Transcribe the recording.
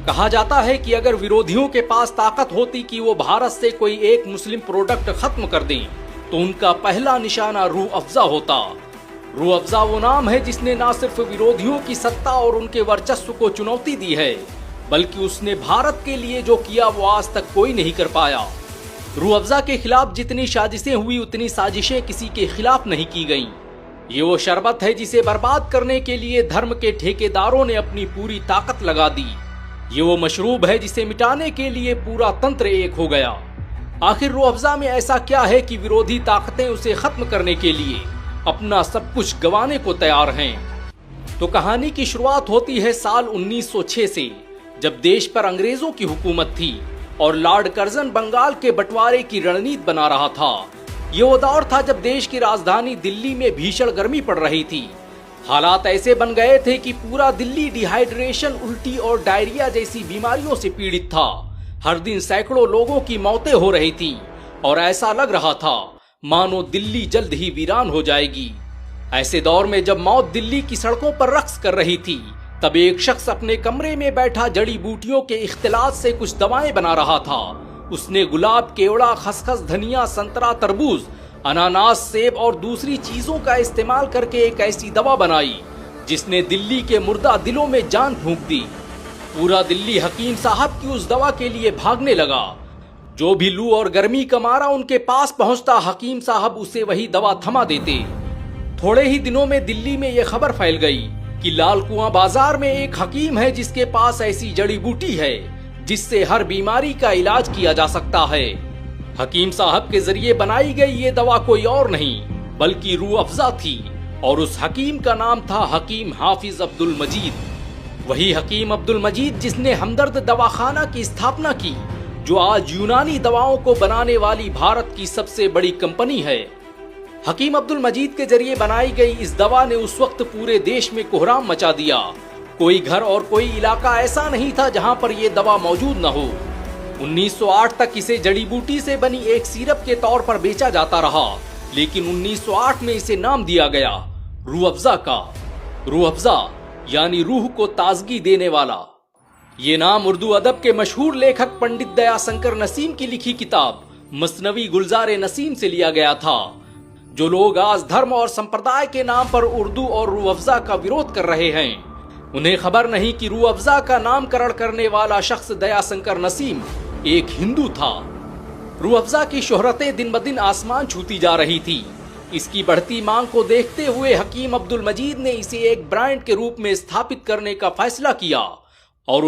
कहा जाता है कि अगर विरोधियों के पास ताकत होती कि वो भारत से कोई एक मुस्लिम प्रोडक्ट खत्म कर दें, तो उनका पहला निशाना रूह अफ़ज़ा होता। रूह अफ़ज़ा वो नाम है जिसने न सिर्फ विरोधियों की सत्ता और उनके वर्चस्व को चुनौती दी है, बल्कि उसने भारत के लिए जो किया वो आज तक कोई नहीं कर पाया। रूह अफ़ज़ा के खिलाफ जितनी साजिशें हुई उतनी साजिशें किसी के खिलाफ नहीं की गईं। ये वो शरबत है जिसे बर्बाद करने के लिए धर्म के ठेकेदारों ने अपनी पूरी ताकत लगा दी। ये वो मशरूब है जिसे मिटाने के लिए पूरा तंत्र एक हो गया। आखिर रूह अफ़ज़ा में ऐसा क्या है कि विरोधी ताकतें उसे खत्म करने के लिए अपना सब कुछ गंवाने को तैयार हैं? तो कहानी की शुरुआत होती है साल 1906 से, जब देश पर अंग्रेजों की हुकूमत थी और लॉर्ड कर्जन बंगाल के बंटवारे की रणनीति बना रहा था। ये वो दौर था जब देश की राजधानी दिल्ली में भीषण गर्मी पड़ रही थी। हालात ऐसे बन गए थे कि पूरा दिल्ली डिहाइड्रेशन, उल्टी और डायरिया जैसी बीमारियों से पीड़ित था। हर दिन सैकड़ों लोगों की मौतें हो रही थीं और ऐसा लग रहा था मानो दिल्ली जल्द ही वीरान हो जाएगी। ऐसे दौर में जब मौत दिल्ली की सड़कों पर रक्स कर रही थी, तब एक शख्स अपने कमरे में बैठा जड़ी बूटियों के इख्तिलात से कुछ दवाएं बना रहा था। उसने गुलाब, केवड़ा, खसखस, धनिया, संतरा, तरबूज, अनानास, सेब और दूसरी चीजों का इस्तेमाल करके एक ऐसी दवा बनाई जिसने दिल्ली के मुर्दा दिलों में जान फूंक दी। पूरा दिल्ली हकीम साहब की उस दवा के लिए भागने लगा। जो भी लू और गर्मी का मारा उनके पास पहुंचता, हकीम साहब उसे वही दवा थमा देते। थोड़े ही दिनों में दिल्ली में यह खबर फैल गई कि लाल कुआं बाजार में एक हकीम है जिसके पास ऐसी जड़ी बूटी है जिससे हर बीमारी का इलाज किया जा सकता है। हकीम साहब के जरिए बनाई गई ये दवा कोई और नहीं बल्कि रूह अफ़ज़ा थी और उस हकीम का नाम था हकीम हाफिज अब्दुल मजीद। वही हकीम अब्दुल मजीद जिसने हमदर्द दवाखाना की स्थापना की, जो आज यूनानी दवाओं को बनाने वाली भारत की सबसे बड़ी कंपनी है। हकीम अब्दुल मजीद के जरिए बनाई गई इस दवा ने उस वक्त पूरे देश में कोहराम मचा दिया। कोई घर और कोई इलाका ऐसा नहीं था जहां पर यह दवा मौजूद न हो। 1908 तक इसे जड़ी बूटी से बनी एक सिरप के तौर पर बेचा जाता रहा, लेकिन 1908 में इसे नाम दिया गया रूह अफ़ज़ा का। रूह अफ़ज़ा यानी रूह को ताजगी देने वाला। ये नाम उर्दू अदब के मशहूर लेखक पंडित दयाशंकर नसीम की लिखी किताब मसनवी गुलज़ार नसीम से लिया गया था। जो लोग आज धर्म और संप्रदाय के नाम पर उर्दू और रूह अफ़ज़ा का विरोध कर रहे हैं, उन्हें खबर नहीं कि रूह अफ़ज़ा का नामकरण करने वाला शख्स दयाशंकर नसीम एक हिंदू था। रूह अफ़ज़ा की शोहरतें दिन ब दिन आसमान छूती जा रही थी। इसकी बढ़ती मांग को देखते हुए हकीम अब्दुल मजीद ने इसे एक ब्रांड के रूप में स्थापित करने का फैसला किया और